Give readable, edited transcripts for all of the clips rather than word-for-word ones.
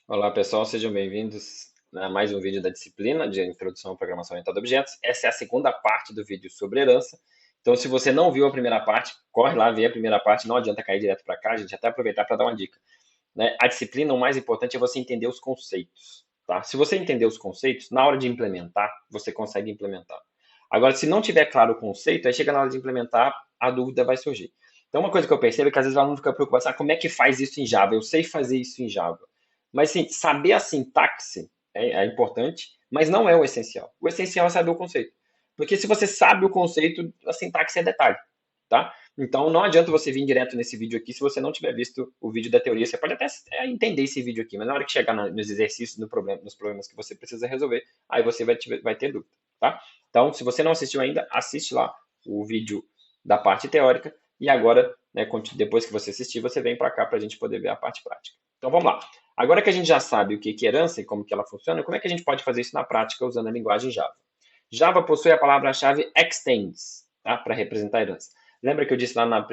Olá pessoal, sejam bem-vindos a mais um vídeo da disciplina de Introdução à Programação Orientada a Objetos. Essa é a segunda parte do vídeo sobre herança. Então, se você não viu a primeira parte, corre lá ver a primeira parte, não adianta cair direto para cá, a gente até aproveitar para dar uma dica. Né? A disciplina, o mais importante é você entender os conceitos. Tá? Se você entender os conceitos, na hora de implementar, você consegue implementar. Agora, se não tiver claro o conceito, aí chega na hora de implementar, a dúvida vai surgir. Então, uma coisa que eu percebo é que às vezes o aluno fica preocupado, como é que faz isso em Java? Eu sei fazer isso em Java. Mas sim, saber a sintaxe é importante, mas não é o essencial. O essencial é saber o conceito. Porque se você sabe o conceito, a sintaxe é detalhe. Tá? Então não adianta você vir direto nesse vídeo aqui se você não tiver visto o vídeo da teoria. Você pode até entender esse vídeo aqui, mas na hora que chegar nos exercícios, nos problemas que você precisa resolver, aí você vai ter dúvida. Tá? Então, se você não assistiu ainda, assiste lá o vídeo da parte teórica e agora, né, depois que você assistir, você vem para cá para a gente poder ver a parte prática. Então vamos lá. Agora que a gente já sabe o que é herança e como que ela funciona, como é que a gente pode fazer isso na prática usando a linguagem Java? Java possui a palavra-chave extends, tá? Para representar a herança. Lembra que eu disse lá na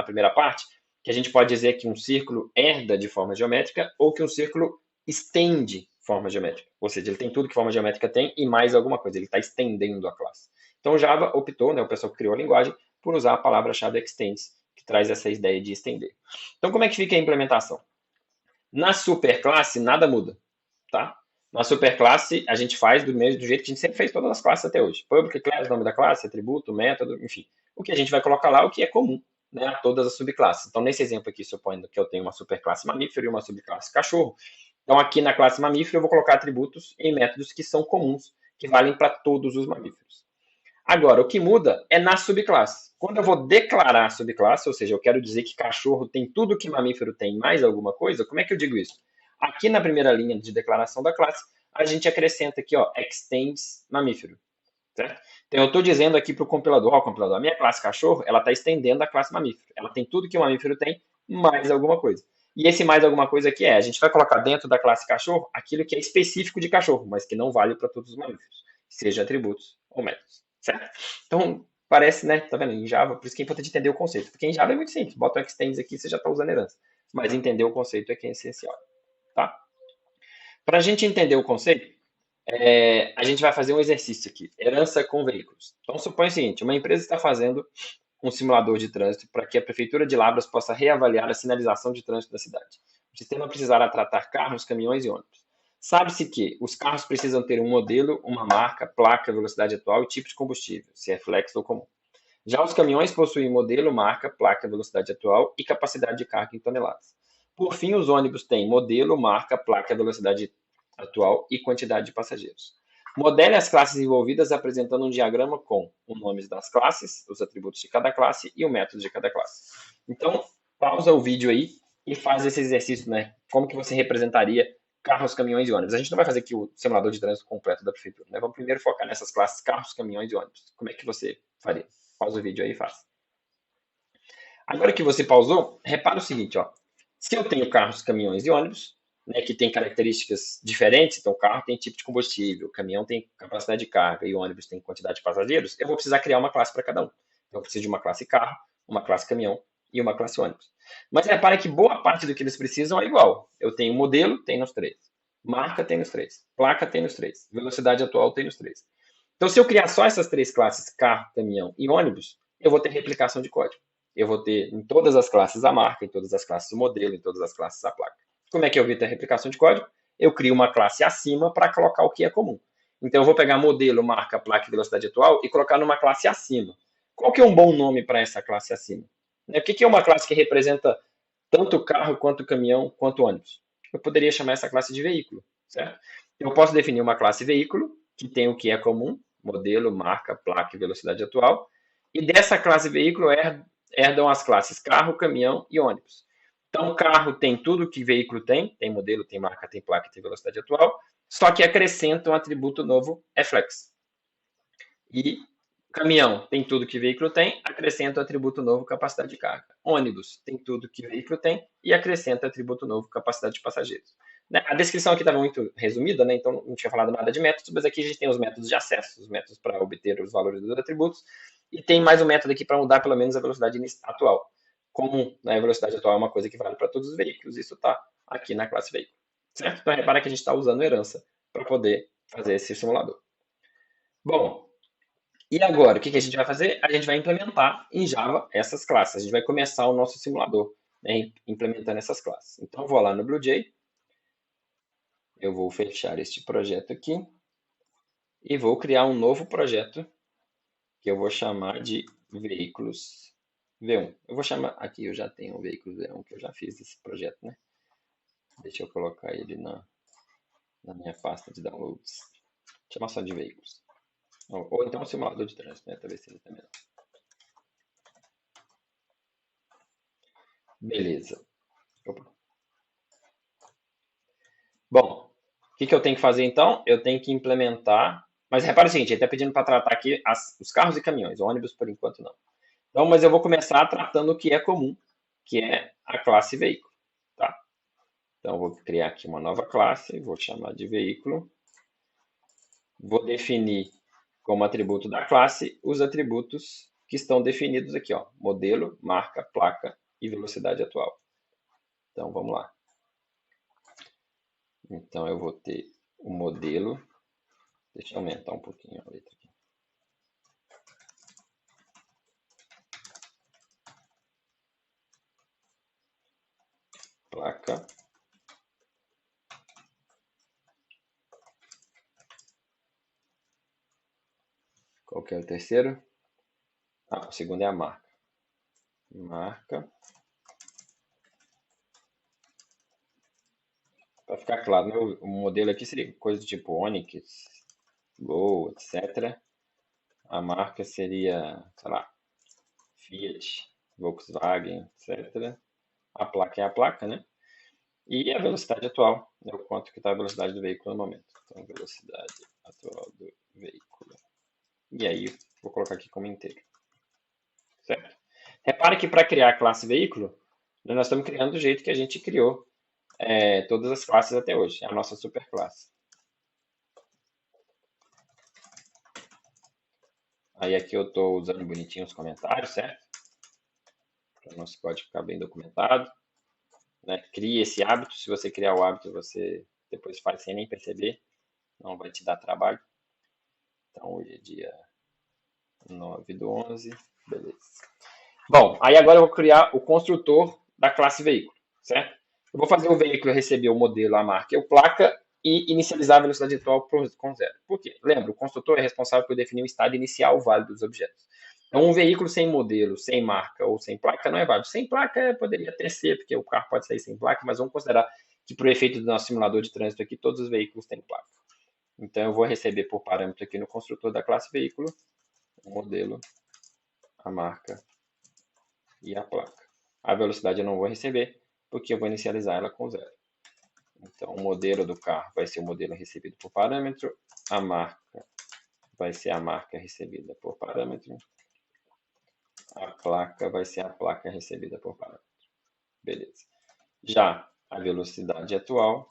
primeira parte que a gente pode dizer que um círculo herda de forma geométrica ou que um círculo estende forma geométrica. Ou seja, ele tem tudo que forma geométrica tem e mais alguma coisa. Ele está estendendo a classe. Então, Java optou, né, o pessoal que criou a linguagem, por usar a palavra-chave extends, que traz essa ideia de estender. Então, como é que fica a implementação? Na superclasse, nada muda, tá? Na superclasse, a gente faz do jeito que a gente sempre fez todas as classes até hoje. Public class, nome da classe, atributo, método, enfim. O que a gente vai colocar lá, o que é comum, né, a todas as subclasses. Então, nesse exemplo aqui, supondo que eu tenho uma superclasse mamífero e uma subclasse cachorro. Então, aqui na classe mamífero, eu vou colocar atributos em métodos que são comuns, que valem para todos os mamíferos. Agora, o que muda é na subclasse. Quando eu vou declarar a subclasse, ou seja, eu quero dizer que cachorro tem tudo que mamífero tem, mais alguma coisa, como é que eu digo isso? Aqui na primeira linha de declaração da classe, a gente acrescenta aqui, ó, extends mamífero. Certo? Então, eu estou dizendo aqui para o compilador, ó, compilador, a minha classe cachorro, ela está estendendo a classe mamífero. Ela tem tudo que o mamífero tem, mais alguma coisa. E esse mais alguma coisa aqui a gente vai colocar dentro da classe cachorro aquilo que é específico de cachorro, mas que não vale para todos os mamíferos, seja atributos ou métodos, certo? Então, parece, né, tá vendo, em Java, por isso que é importante entender o conceito, porque em Java é muito simples, bota o extends aqui, você já está usando herança, mas entender o conceito é que é essencial, tá? Para a gente entender o conceito, a gente vai fazer um exercício aqui, herança com veículos. Então, supõe o seguinte, uma empresa está fazendo um simulador de trânsito para que a Prefeitura de Lavras possa reavaliar a sinalização de trânsito da cidade. O sistema precisará tratar carros, caminhões e ônibus. Sabe-se que os carros precisam ter um modelo, uma marca, placa, velocidade atual e tipo de combustível, se é flex ou comum. Já os caminhões possuem modelo, marca, placa, velocidade atual e capacidade de carga em toneladas. Por fim, os ônibus têm modelo, marca, placa, velocidade atual e quantidade de passageiros. Modele as classes envolvidas apresentando um diagrama com os nomes das classes, os atributos de cada classe e o método de cada classe. Então, pausa o vídeo aí e faz esse exercício, né? Como que você representaria carros, caminhões e ônibus? A gente não vai fazer aqui o simulador de trânsito completo da prefeitura, né? Vamos primeiro focar nessas classes carros, caminhões e ônibus. Como é que você faria? Pausa o vídeo aí e faz. Agora que você pausou, repara o seguinte, ó. Se eu tenho carros, caminhões e ônibus, né, que tem características diferentes, então o carro tem tipo de combustível, o caminhão tem capacidade de carga e o ônibus tem quantidade de passageiros, eu vou precisar criar uma classe para cada um. Então eu preciso de uma classe carro, uma classe caminhão e uma classe ônibus. Mas repara que boa parte do que eles precisam é igual. Eu tenho modelo, tem nos três. Marca tem nos três. Placa tem nos três. Velocidade atual tem nos três. Então, se eu criar só essas três classes, carro, caminhão e ônibus, eu vou ter replicação de código. Eu vou ter em todas as classes a marca, em todas as classes o modelo, em todas as classes a placa. Como é que eu evito a replicação de código? Eu crio uma classe acima para colocar o que é comum. Então, eu vou pegar modelo, marca, placa e velocidade atual e colocar numa classe acima. Qual que é um bom nome para essa classe acima? O que é uma classe que representa tanto carro, quanto caminhão, quanto ônibus? Eu poderia chamar essa classe de veículo, certo? Eu posso definir uma classe veículo, que tem o que é comum, modelo, marca, placa e velocidade atual, e dessa classe veículo herdam as classes carro, caminhão e ônibus. Então, carro tem tudo que veículo tem modelo, tem marca, tem placa, tem velocidade atual, só que acrescenta um atributo novo, flex. E caminhão tem tudo que veículo tem, acrescenta o atributo novo, capacidade de carga. Ônibus tem tudo que veículo tem e acrescenta atributo novo, capacidade de passageiros. A descrição aqui estava muito resumida, né? Então não tinha falado nada de métodos, mas aqui a gente tem os métodos de acesso, os métodos para obter os valores dos atributos, e tem mais um método aqui para mudar pelo menos a velocidade atual. Como, né, a velocidade atual é uma coisa que vale para todos os veículos, isso está aqui na classe veículo. certo? Então, repara que a gente está usando herança para poder fazer esse simulador. Bom, e agora, o que a gente vai fazer? A gente vai implementar em Java essas classes. A gente vai começar o nosso simulador, né, implementando essas classes. Então, eu vou lá no BlueJ, eu vou fechar este projeto aqui e vou criar um novo projeto que eu vou chamar de veículos V1. Eu vou chamar, aqui eu já tenho um veículo V1 que eu já fiz esse projeto, né? Deixa eu colocar ele na minha pasta de downloads. Chamar só de veículos. Ou então um simulador de trânsito, né? Talvez seja também. Beleza. Opa. Bom, o que eu tenho que fazer então? Eu tenho que implementar. Mas repara o seguinte, ele está pedindo para tratar aqui os carros e caminhões, ônibus por enquanto não. Então, mas eu vou começar tratando o que é comum, que é a classe veículo. Tá? Então, eu vou criar aqui uma nova classe, vou chamar de veículo. Vou definir como atributo da classe os atributos que estão definidos aqui, ó, modelo, marca, placa e velocidade atual. Então, vamos lá. Então, eu vou ter o modelo. Deixa eu aumentar um pouquinho a letra aqui. Placa. Qual que é o terceiro? Ah, o segundo é a marca. Marca. Para ficar claro, né, o modelo aqui seria coisa do tipo Onix, Gol, etc. A marca seria, sei lá, Fiat, Volkswagen, etc. A placa é a placa, né? E a velocidade atual, é o quanto que está a velocidade do veículo no momento. Então, velocidade atual do veículo. E aí, vou colocar aqui como inteiro. Certo? Repare que para criar a classe veículo, nós estamos criando do jeito que a gente criou todas as classes até hoje. É a nossa superclasse. Aí aqui eu estou usando bonitinho os comentários, certo? Para o nosso código ficar bem documentado. Né? Crie esse hábito. Se você criar o hábito, você depois faz sem nem perceber. Não vai te dar trabalho. Então, hoje é dia 9/11. Beleza. Bom, aí agora eu vou criar o construtor da classe veículo, certo? Eu vou fazer o veículo receber o modelo, a marca e o placa e inicializar a velocidade atual com zero. Por quê? Lembra, o construtor é responsável por definir o estado inicial válido dos objetos. Então, um veículo sem modelo, sem marca ou sem placa não é válido. Sem placa poderia até ser, porque o carro pode sair sem placa, mas vamos considerar que, por efeito do nosso simulador de trânsito aqui, todos os veículos têm placa. Então, eu vou receber por parâmetro aqui no construtor da classe veículo o modelo, a marca e a placa. A velocidade eu não vou receber, porque eu vou inicializar ela com zero. Então, o modelo do carro vai ser o modelo recebido por parâmetro, a marca vai ser a marca recebida por parâmetro, a placa vai ser a placa recebida por parâmetro. Beleza. Já a velocidade atual,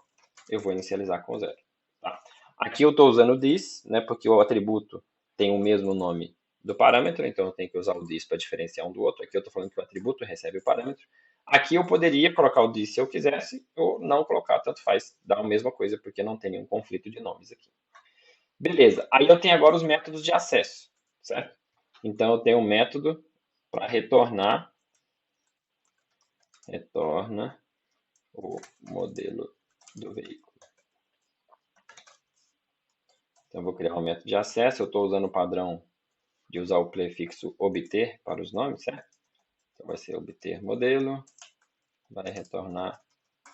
eu vou inicializar com zero. Tá? Aqui eu estou usando o this, né, porque o atributo tem o mesmo nome do parâmetro, então eu tenho que usar o this para diferenciar um do outro. Aqui eu estou falando que o atributo recebe o parâmetro. Aqui eu poderia colocar o this se eu quisesse, ou não colocar, tanto faz, dá a mesma coisa, porque não tem nenhum conflito de nomes aqui. Beleza, aí eu tenho agora os métodos de acesso, certo? Então eu tenho um método para retorna o modelo do veículo. Então eu vou criar um método de acesso, eu estou usando o padrão de usar o prefixo obter para os nomes, certo? Então vai ser obter modelo, vai retornar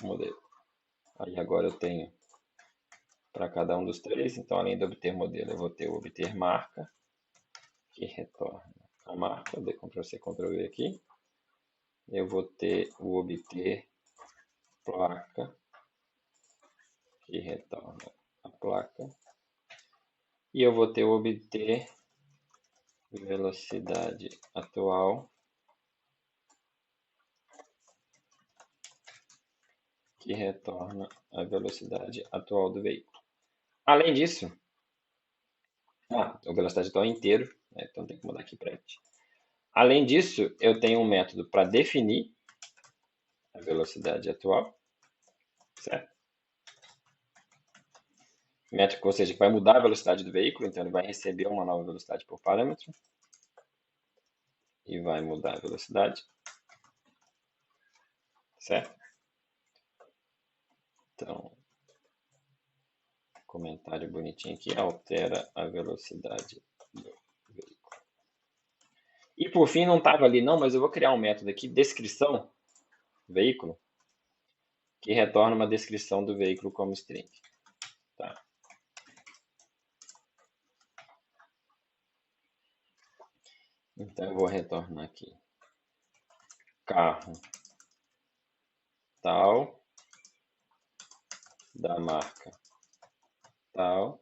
modelo. Aí agora eu tenho para cada um dos três, então além do obter modelo, eu vou ter o obter marca, que retorna a marca, de Ctrl+C, Ctrl+V aqui. Eu vou ter o obter placa, que retorna a placa. E eu vou ter o obter velocidade atual, que retorna a velocidade atual do veículo. Além disso, a velocidade atual inteiro, né? Então tem que mudar aqui para int. Além disso, eu tenho um método para definir a velocidade atual, certo? métrico, ou seja, que vai mudar a velocidade do veículo, então ele vai receber uma nova velocidade por parâmetro e vai mudar a velocidade, certo? Então, comentário bonitinho aqui, altera a velocidade do veículo. E por fim, não estava ali não, mas eu vou criar um método aqui, descrição veículo, que retorna uma descrição do veículo como string. Tá? Então eu vou retornar aqui carro tal, da marca tal,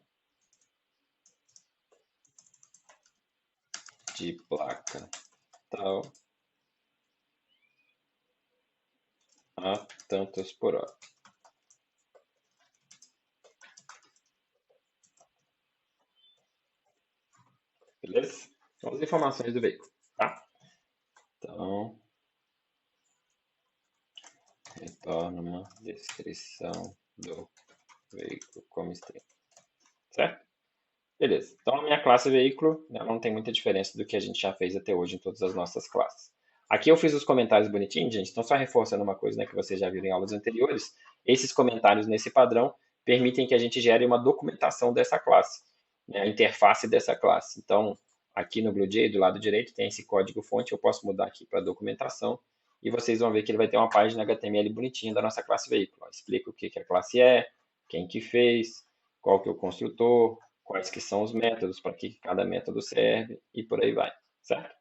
de placa tal, a tantos por hora. Beleza? São as informações do veículo, tá? Então, retorna uma descrição do veículo como string, certo? Beleza. Então, a minha classe veículo, ela não tem muita diferença do que a gente já fez até hoje em todas as nossas classes. Aqui eu fiz os comentários bonitinhos, gente. Então, só reforçando uma coisa, né, que vocês já viram em aulas anteriores. Esses comentários nesse padrão permitem que a gente gere uma documentação dessa classe, né, a interface dessa classe. Então, aqui no BlueJ, do lado direito, tem esse código-fonte. Eu posso mudar aqui para documentação. E vocês vão ver que ele vai ter uma página HTML bonitinha da nossa classe veículo. Explica o que a classe é, quem que fez, qual que é o construtor, quais que são os métodos, para que cada método serve e por aí vai, certo?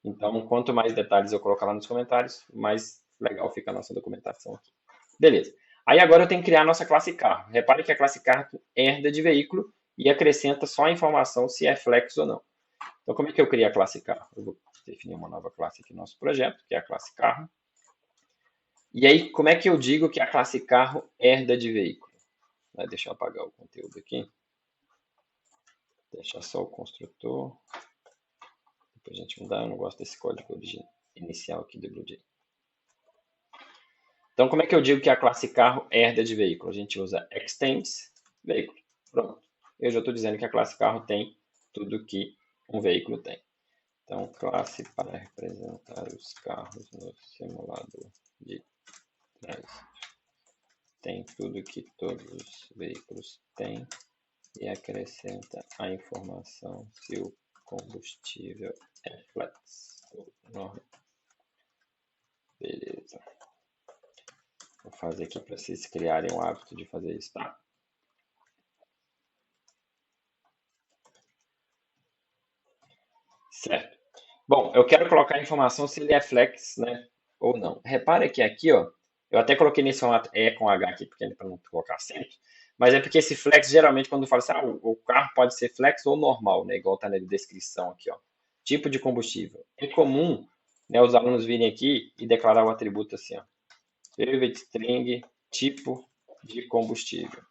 Então, quanto mais detalhes eu colocar lá nos comentários, mais legal fica a nossa documentação aqui. Beleza. Aí agora eu tenho que criar a nossa classe carro. Repare que a classe carro herda de veículo e acrescenta só a informação se é flex ou não. Então, como é que eu crio a classe carro? Eu vou definir uma nova classe aqui no nosso projeto, que é a classe carro. E aí, como é que eu digo que a classe carro herda de veículo? Deixa eu apagar o conteúdo aqui. Deixar só o construtor. Depois a gente mudar, eu não gosto desse código inicial aqui do BlueJ. Então, como é que eu digo que a classe carro herda de veículo? A gente usa extends veículo. Pronto. Eu já estou dizendo que a classe carro tem tudo que um veículo tem. Então, classe para representar os carros no simulador de trânsito. Tem tudo que todos os veículos têm e acrescenta a informação se o combustível é flex ou normal. Beleza. Vou fazer aqui para vocês criarem o hábito de fazer isso, tá? Certo. Bom, eu quero colocar a informação se ele é flex, né, ou não. Repare que aqui, ó, eu até coloquei nesse formato E com H aqui, porque para não colocar acento, mas é porque esse flex, geralmente, quando fala assim, o carro pode ser flex ou normal, né, igual tá na descrição aqui, ó. Tipo de combustível. É comum, né, os alunos virem aqui e declarar o atributo assim, ó. Favorite string, tipo de combustível.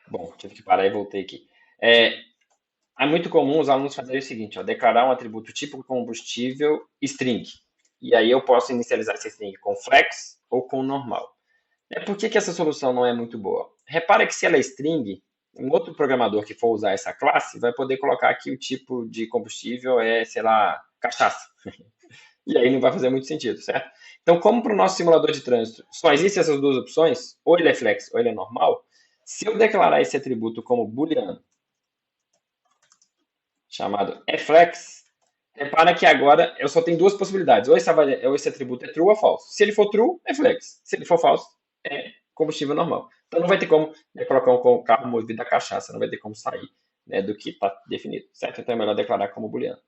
Bom, tive que parar e voltei aqui. É muito comum os alunos fazerem o seguinte, ó, declarar um atributo tipo combustível string. E aí eu posso inicializar esse string com flex ou com normal. Por que essa solução não é muito boa? Repara que se ela é string, um outro programador que for usar essa classe vai poder colocar que o tipo de combustível é, sei lá, cachaça. E aí não vai fazer muito sentido, certo? Então, como para o nosso simulador de trânsito só existem essas duas opções, ou ele é flex ou ele é normal, se eu declarar esse atributo como booleano, chamado flex, repara que agora eu só tenho duas possibilidades. Ou esse atributo é true ou false. Se ele for true, é flex. Se ele for false, é combustível normal. Então não vai ter como, né, colocar um carro movido a cachaça, não vai ter como sair, né, do que está definido, certo? Então é melhor declarar como booleano.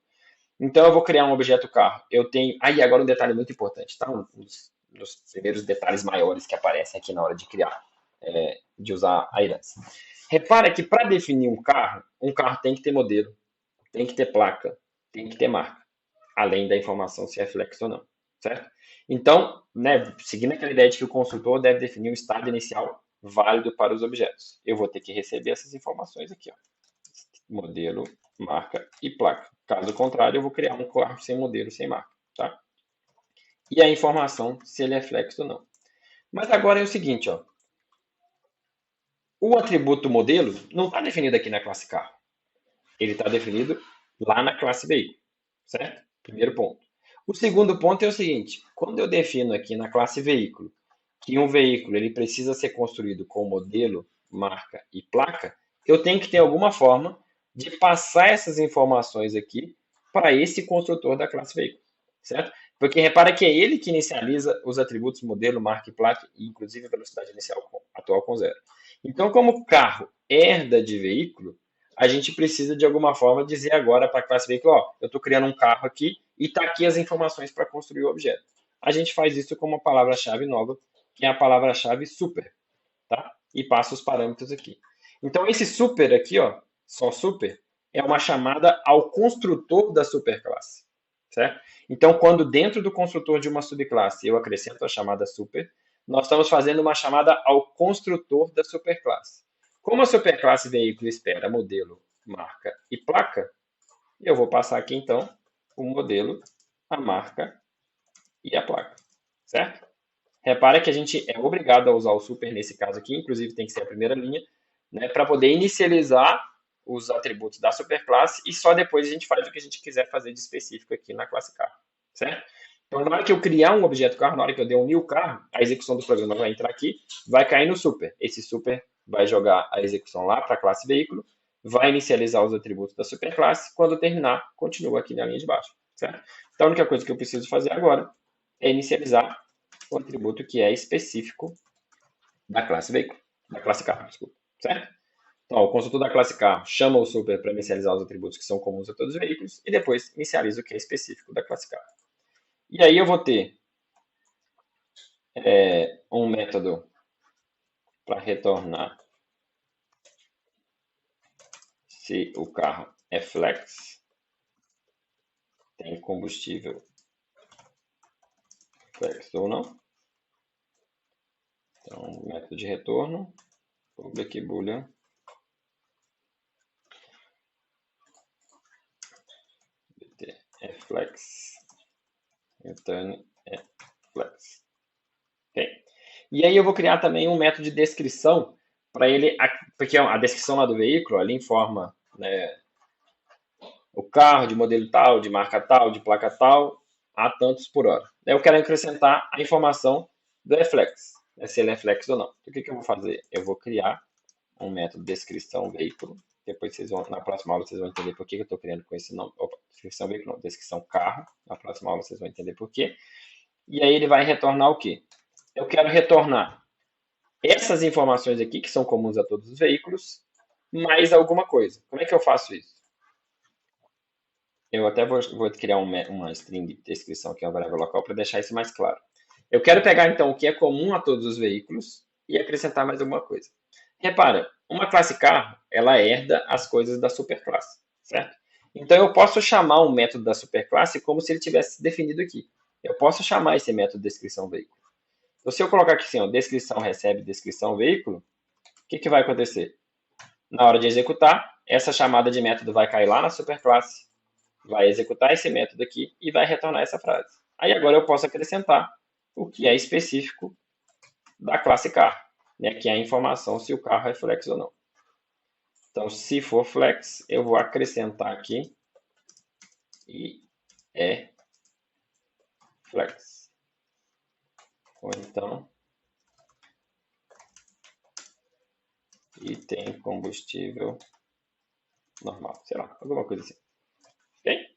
Então eu vou criar um objeto carro. Eu tenho. Aí agora um detalhe muito importante, tá? Um dos primeiros detalhes maiores que aparecem aqui na hora de criar, de usar a herança. Repara que para definir um carro tem que ter modelo, tem que ter placa, tem que ter marca, além da informação se é flex ou não, certo? Então, né, seguindo aquela ideia de que o construtor deve definir um estado inicial válido para os objetos, eu vou ter que receber essas informações aqui, ó. Modelo, marca e placa. Caso contrário, eu vou criar um carro sem modelo, sem marca, tá? E a informação se ele é flex ou não. Mas agora é o seguinte, ó. O atributo modelo não está definido aqui na classe carro. Ele está definido lá na classe veículo, certo? Primeiro ponto. O segundo ponto é o seguinte, quando eu defino aqui na classe veículo que um veículo ele precisa ser construído com modelo, marca e placa, eu tenho que ter alguma forma de passar essas informações aqui para esse construtor da classe veículo, certo? Porque repara que é ele que inicializa os atributos modelo, marca e placa, e inclusive a velocidade inicial atual com zero. Então, como o carro herda de veículo, a gente precisa de alguma forma dizer agora para a classe veículo, ó, eu estou criando um carro aqui e está aqui as informações para construir o objeto. A gente faz isso com uma palavra-chave nova, que é a palavra-chave super, tá? E passa os parâmetros aqui. Então, esse super aqui, ó, só super, é uma chamada ao construtor da superclasse, certo? Então, quando dentro do construtor de uma subclasse eu acrescento a chamada super, nós estamos fazendo uma chamada ao construtor da superclasse. Como a superclasse veículo espera modelo, marca e placa, eu vou passar aqui então o modelo, a marca e a placa, certo? Repara que a gente é obrigado a usar o super nesse caso aqui, inclusive tem que ser a primeira linha, né, para poder inicializar os atributos da superclasse e só depois a gente faz o que a gente quiser fazer de específico aqui na classe carro, certo? Então, na hora que eu criar um objeto carro, na hora que eu der um new carro, a execução do programa vai entrar aqui, vai cair no super. Esse super vai jogar a execução lá para a classe veículo, vai inicializar os atributos da superclasse, quando terminar, continua aqui na linha de baixo, certo? Então, a única coisa que eu preciso fazer agora é inicializar o atributo que é específico da classe veículo, da classe carro, desculpa, certo? Então, ó, o construtor da classe carro chama o super para inicializar os atributos que são comuns a todos os veículos e depois inicializa o que é específico da classe carro. E aí eu vou ter um método para retornar se o carro é flex, tem combustível flex ou não. Então, método de retorno, public boolean, é flex, return é flex. Okay? E aí eu vou criar também um método de descrição para ele, porque a descrição lá do veículo, ali informa, né, o carro de modelo tal, de marca tal, de placa tal, a tantos por hora. Eu quero acrescentar a informação do flex, né, se ele é flex ou não. Então, o que eu vou fazer? Eu vou criar um método descrição veículo. Depois vocês vão, na próxima aula vocês vão entender por que eu estou criando com esse nome. Opa, descrição veículo, não, descrição carro. Na próxima aula vocês vão entender por quê. E aí ele vai retornar o quê? Eu quero retornar essas informações aqui, que são comuns a todos os veículos, mais alguma coisa. Como é que eu faço isso? Eu até vou criar uma string de descrição aqui, uma variável local, para deixar isso mais claro. Eu quero pegar, então, o que é comum a todos os veículos e acrescentar mais alguma coisa. Repara, uma classe carro, ela herda as coisas da superclasse, certo? Então, eu posso chamar um método da superclasse como se ele tivesse definido aqui. Eu posso chamar esse método descrição veículo. Então, se eu colocar aqui assim, ó, descrição recebe descrição veículo, o que vai acontecer? Na hora de executar, essa chamada de método vai cair lá na superclasse, vai executar esse método aqui e vai retornar essa frase. Aí agora eu posso acrescentar o que é específico da classe carro, né, que é a informação se o carro é flex ou não. Então, se for flex, eu vou acrescentar aqui e é flex. Ou então, e tem combustível normal, sei lá, alguma coisa assim. Ok?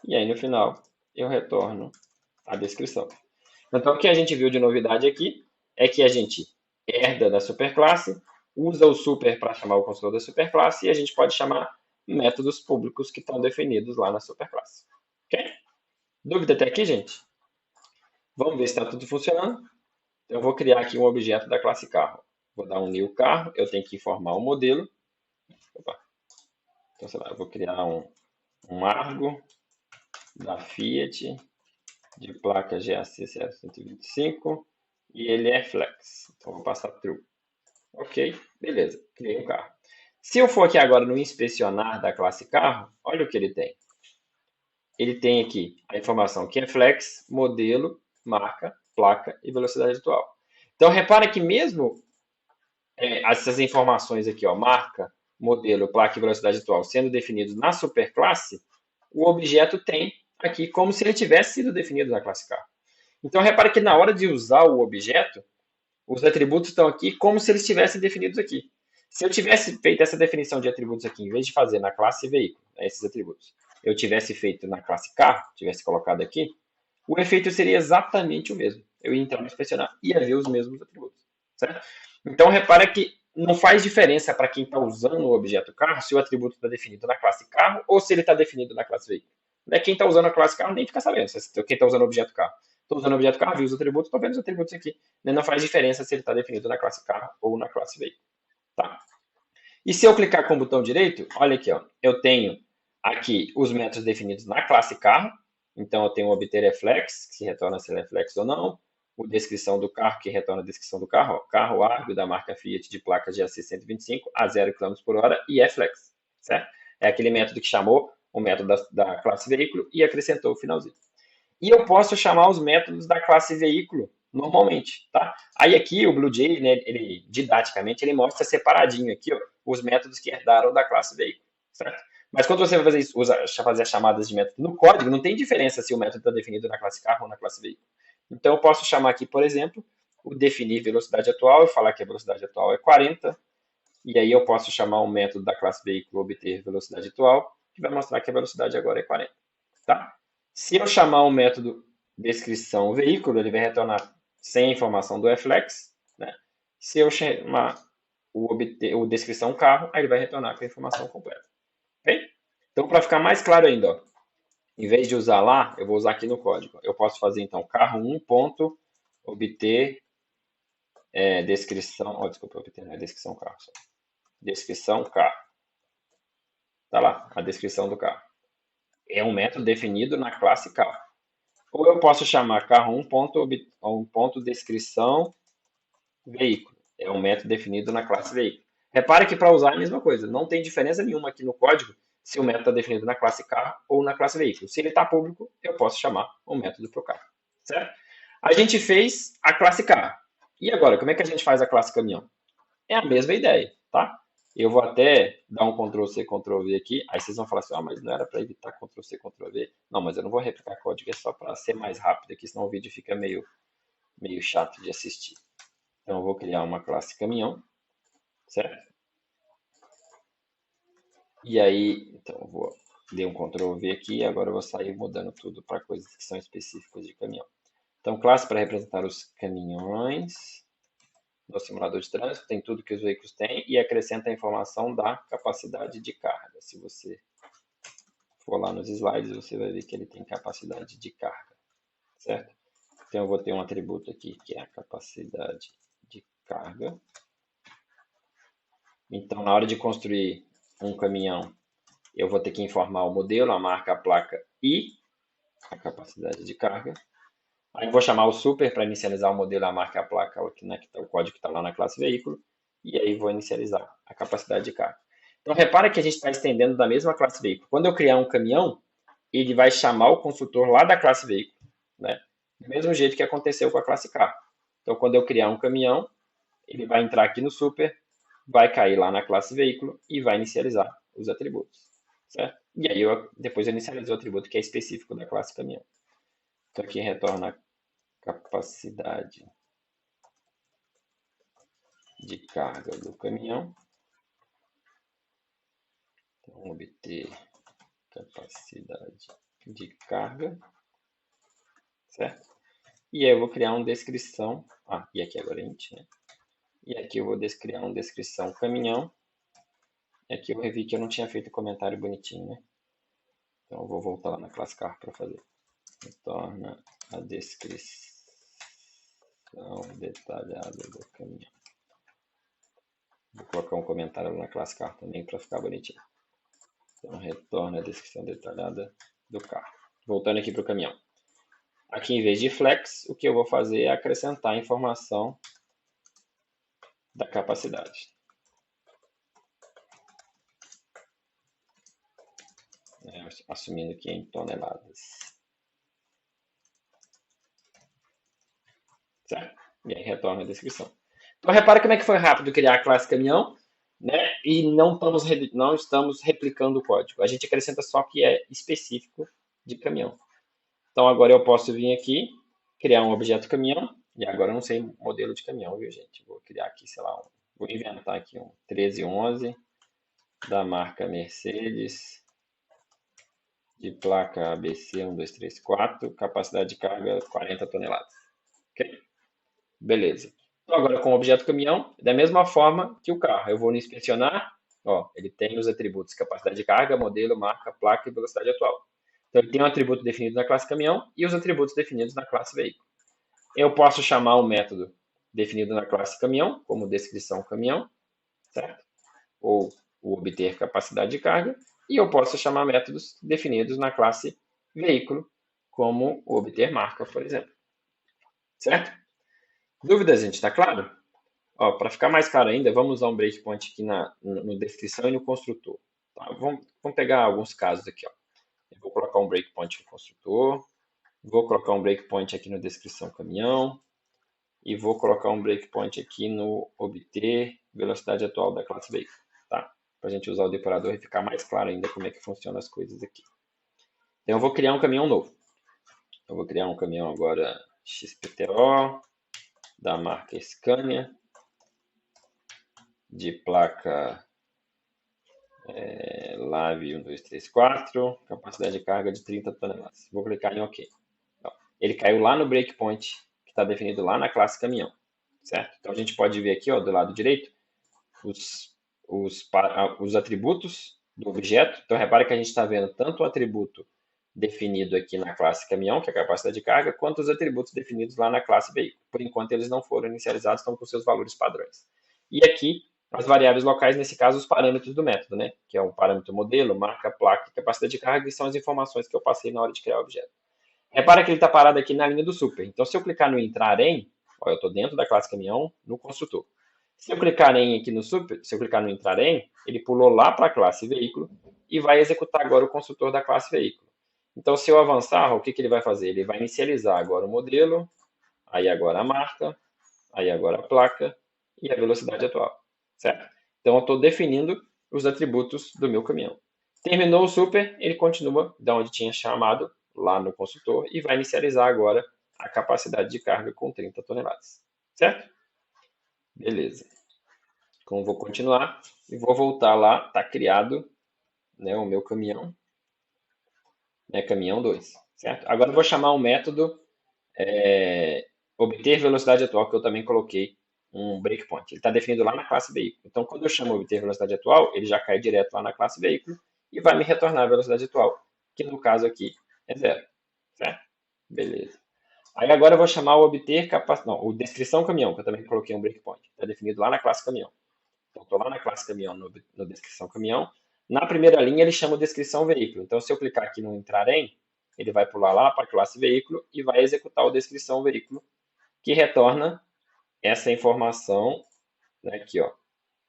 E aí no final eu retorno a descrição. Então o que a gente viu de novidade aqui é que a gente herda da superclasse, usa o super para chamar o construtor da superclasse e a gente pode chamar métodos públicos que estão definidos lá na superclasse. Ok? Dúvida até aqui, gente? Vamos ver se está tudo funcionando. Então, eu vou criar aqui um objeto da classe carro. Vou dar um new carro, eu tenho que informar o modelo. Opa. Então, sei lá, eu vou criar um Argo da Fiat de placa GAC 125 e ele é flex. Então, vou passar true. Ok, beleza, criei um carro. Se eu for aqui agora no inspecionar da classe carro, olha o que ele tem. Ele tem aqui a informação que é flex, modelo, marca, placa e velocidade atual. Então, repara que mesmo essas informações aqui, ó, marca, modelo, placa e velocidade atual, sendo definidos na superclasse, o objeto tem aqui como se ele tivesse sido definido na classe carro. Então, repare que na hora de usar o objeto, os atributos estão aqui como se eles estivessem definidos aqui. Se eu tivesse feito essa definição de atributos aqui, em vez de fazer na classe veículo, esses atributos, eu tivesse feito na classe carro, tivesse colocado aqui, o efeito seria exatamente o mesmo. Eu ia entrar no inspecionar e ia ver os mesmos atributos. Certo? Então, repara que não faz diferença para quem está usando o objeto carro se o atributo está definido na classe carro ou se ele está definido na classe veículo. Quem está usando a classe carro nem fica sabendo. Quem está usando o objeto carro. Estou usando o objeto carro, vi os atributos, estou vendo os atributos aqui. Não faz diferença se ele está definido na classe carro ou na classe veículo. Tá? E se eu clicar com o botão direito, olha aqui, ó, eu tenho aqui os métodos definidos na classe carro. Então, eu tenho o obter reflex, que se retorna se é reflexo ou não. O descrição do carro, que retorna a descrição do carro. Ó, carro Argo da marca Fiat de placa GAC 125 a 0 km por hora e reflex. Certo? É aquele método que chamou o método da classe veículo e acrescentou o finalzinho. E eu posso chamar os métodos da classe veículo normalmente, tá? Aí aqui o BlueJ, né, ele didaticamente, ele mostra separadinho aqui, ó, os métodos que herdaram da classe veículo, certo? Mas quando você vai fazer isso, fazer as chamadas de método no código, não tem diferença se o método está definido na classe carro ou na classe veículo. Então eu posso chamar aqui, por exemplo, o definir velocidade atual e falar que a velocidade atual é 40, e aí eu posso chamar um método da classe veículo obter velocidade atual, que vai mostrar que a velocidade agora é 40, tá? Se eu chamar o método descrição veículo, ele vai retornar sem a informação do flex, né? Se eu chamar o descrição carro, aí ele vai retornar com a informação completa. Okay? Então, para ficar mais claro ainda, ó, em vez de usar lá, eu vou usar aqui no código. Eu posso fazer então carro 1 ponto obter descrição, desculpa, obter não é descrição carro, só. Descrição carro. Tá lá, a descrição do carro. É um método definido na classe carro. Ou eu posso chamar carro 1 ponto descrição veículo. É um método definido na classe veículo. Repare que para usar é a mesma coisa. Não tem diferença nenhuma aqui no código se o método está definido na classe carro ou na classe veículo. Se ele está público, eu posso chamar o método para o carro. Certo? A gente fez a classe carro. E agora, como é que a gente faz a classe caminhão? É a mesma ideia, tá? Eu vou até dar um Ctrl+C, Ctrl+V aqui. Aí vocês vão falar assim, mas não era para evitar Ctrl+C, Ctrl+V? Não, mas eu não vou replicar código, é só para ser mais rápido aqui, senão o vídeo fica meio chato de assistir. Então eu vou criar uma classe caminhão, certo? E aí, então eu vou dar um Ctrl+V aqui, agora eu vou sair mudando tudo para coisas que são específicas de caminhão. Então, classe para representar os caminhões no simulador de trânsito, tem tudo que os veículos têm e acrescenta a informação da capacidade de carga. Se você for lá nos slides, você vai ver que ele tem capacidade de carga, certo? Então eu vou ter um atributo aqui que é a capacidade de carga. Então, na hora de construir um caminhão, eu vou ter que informar o modelo, a marca, a placa e a capacidade de carga. Aí vou chamar o super para inicializar o modelo, a marca, a placa, o código que está lá na classe veículo. E aí vou inicializar a capacidade de carga. Então repara que a gente está estendendo da mesma classe veículo. Quando eu criar um caminhão, ele vai chamar o construtor lá da classe veículo, né? Do mesmo jeito que aconteceu com a classe carro. Então quando eu criar um caminhão, ele vai entrar aqui no super, vai cair lá na classe veículo e vai inicializar os atributos, certo? E aí depois eu inicializo o atributo que é específico da classe caminhão. Então aqui retorna a capacidade de carga do caminhão. Então, obter capacidade de carga, certo? E aí eu vou criar uma descrição, e aqui agora é int, né? E aqui eu vou criar uma descrição caminhão. E aqui eu revi que eu não tinha feito comentário bonitinho, né? Então eu vou voltar lá na classe carro para fazer. Retorna a descrição detalhada do caminhão. Vou colocar um comentário na classe carro também para ficar bonitinho. Então retorna a descrição detalhada do carro. Voltando aqui para o caminhão. Aqui, em vez de flex, o que eu vou fazer é acrescentar a informação da capacidade. Assumindo que é em toneladas. Certo? E aí retorna a descrição. Então, repara como é que foi rápido criar a classe caminhão, né? E não estamos replicando o código. A gente acrescenta só que é específico de caminhão. Então, agora eu posso vir aqui, criar um objeto caminhão, e agora eu não sei modelo de caminhão, viu, gente? Vou criar aqui, sei lá, vou inventar aqui um 1311 da marca Mercedes, de placa ABC 1234, capacidade de carga 40 toneladas. Ok? Beleza. Então, agora com o objeto caminhão, da mesma forma que o carro, eu vou no inspecionar, ó, ele tem os atributos capacidade de carga, modelo, marca, placa e velocidade atual. Então, ele tem um atributo definido na classe caminhão e os atributos definidos na classe veículo. Eu posso chamar um método definido na classe caminhão, como descrição caminhão, certo? Ou o obter capacidade de carga, e eu posso chamar métodos definidos na classe veículo, como o obter marca, por exemplo. Certo? Dúvidas, gente? Está claro? Para ficar mais claro ainda, vamos usar um breakpoint aqui no descrição e no construtor. Tá? Vamos pegar alguns casos aqui. Ó. Eu vou colocar um breakpoint no construtor, vou colocar um breakpoint aqui no descrição caminhão, e vou colocar um breakpoint aqui no obter velocidade atual da classe veículo. Tá? Para a gente usar o depurador e ficar mais claro ainda como é que funcionam as coisas aqui. Então, eu vou criar um caminhão novo. Eu vou criar um caminhão agora XPTO, da marca Scania, de placa LAV 1234, capacidade de carga de 30 toneladas. Vou clicar em OK. Então, ele caiu lá no breakpoint, que está definido lá na classe caminhão. Certo? Então, a gente pode ver aqui, ó, do lado direito, os atributos do objeto. Então, repara que a gente está vendo tanto o atributo definido aqui na classe caminhão, que é a capacidade de carga, quanto os atributos definidos lá na classe veículo. Por enquanto, eles não foram inicializados, estão com seus valores padrões. E aqui, as variáveis locais, nesse caso, os parâmetros do método, né? Que é o parâmetro modelo, marca, placa e capacidade de carga, que são as informações que eu passei na hora de criar o objeto. Repara que ele está parado aqui na linha do super. Então, se eu clicar no entrar em, ó, eu estou dentro da classe caminhão, no construtor. Se eu clicar em aqui no super, se eu clicar no entrar em, ele pulou lá para a classe veículo e vai executar agora o construtor da classe veículo. Então, se eu avançar, o que ele vai fazer? Ele vai inicializar agora o modelo, aí agora a marca, aí agora a placa e a velocidade atual, certo? Então, eu estou definindo os atributos do meu caminhão. Terminou o super, ele continua da onde tinha chamado, lá no construtor, e vai inicializar agora a capacidade de carga com 30 toneladas, certo? Beleza. Então, vou continuar e vou voltar lá, está criado, né, o meu caminhão, né, caminhão 2, certo? Agora eu vou chamar um método obter velocidade atual, que eu também coloquei um breakpoint. Ele está definido lá na classe veículo. Então, quando eu chamo obter velocidade atual, ele já cai direto lá na classe veículo e vai me retornar a velocidade atual, que no caso aqui é zero, certo? Beleza. Aí agora eu vou chamar o obter capacidade, não, o descrição caminhão, que eu também coloquei um breakpoint. Está definido lá na classe caminhão. Então, estou lá na classe caminhão, no descrição caminhão. Na primeira linha, ele chama o descrição veículo. Então, se eu clicar aqui no entrar em, ele vai pular lá para a classe veículo e vai executar o descrição veículo, que retorna essa informação, né, aqui, ó,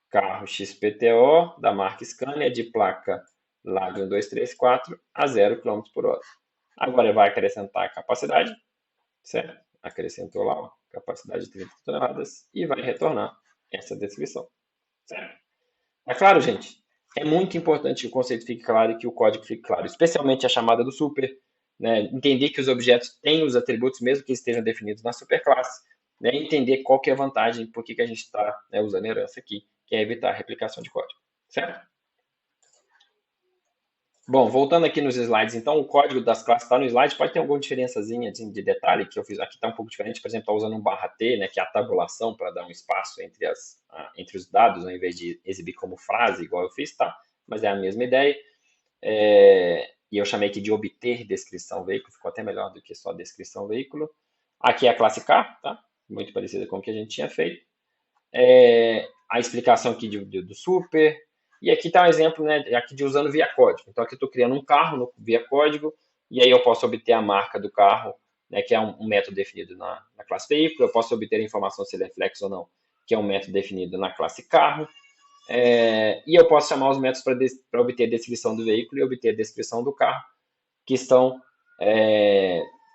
carro XPTO da marca Scania de placa LAG 1234 a 0 km por hora. Agora ele vai acrescentar a capacidade, certo? Acrescentou lá, ó, capacidade de 30 toneladas e vai retornar essa descrição, certo? É claro, gente? É muito importante que o conceito fique claro e que o código fique claro, especialmente a chamada do super, né? Entender que os objetos têm os atributos, mesmo que estejam definidos na superclasse, né? Entender qual que é a vantagem, por que a gente está, né, usando herança aqui, que é evitar a replicação de código, certo? Bom, voltando aqui nos slides, então, o código das classes está no slide, pode ter alguma diferençazinha de detalhe, que eu fiz aqui está um pouco diferente, por exemplo, está usando um barra T, né, que é a tabulação para dar um espaço entre os dados, ao invés de exibir como frase, igual eu fiz, tá? Mas é a mesma ideia. E eu chamei aqui de obter descrição veículo, ficou até melhor do que só descrição veículo. Aqui é a classe K, tá? Muito parecida com o que a gente tinha feito. A explicação aqui do super. E aqui está um exemplo, né, aqui de usando via código. Então aqui eu estou criando um carro via código, e aí eu posso obter a marca do carro, né, que é um método definido na classe veículo. Eu posso obter a informação se ele é flex ou não, que é um método definido na classe carro. E eu posso chamar os métodos para obter a descrição do veículo e obter a descrição do carro, que estão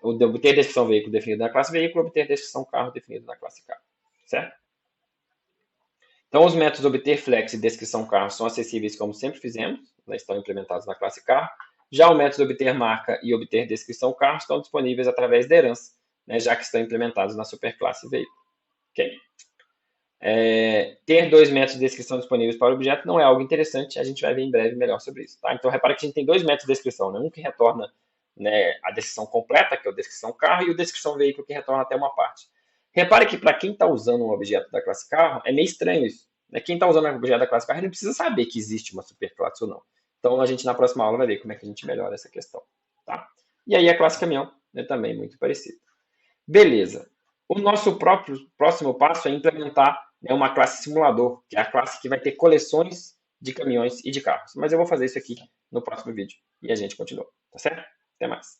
obter a descrição do veículo definido na classe veículo, obter a descrição do carro definido na classe carro, certo? Então, os métodos obter, flex e descrição carro são acessíveis como sempre fizemos, né, estão implementados na classe carro. Já o método obter marca e obter descrição carro estão disponíveis através da herança, né, já que estão implementados na superclasse veículo. Okay? Ter dois métodos de descrição disponíveis para o objeto não é algo interessante, a gente vai ver em breve melhor sobre isso. Tá? Então, repara que a gente tem dois métodos de descrição, né? Um que retorna, né, a descrição completa, que é o descrição carro, e o descrição veículo, que retorna até uma parte. Repare que para quem está usando um objeto da classe carro, é meio estranho isso. Né? Quem está usando um objeto da classe carro, ele não precisa saber que existe uma superclasse ou não. Então, a gente na próxima aula vai ver como é que a gente melhora essa questão. Tá? E aí, a classe caminhão é também muito parecida. Beleza. O nosso próximo passo é implementar, né, uma classe simulador, que é a classe que vai ter coleções de caminhões e de carros. Mas eu vou fazer isso aqui no próximo vídeo e a gente continua, tá certo? Até mais.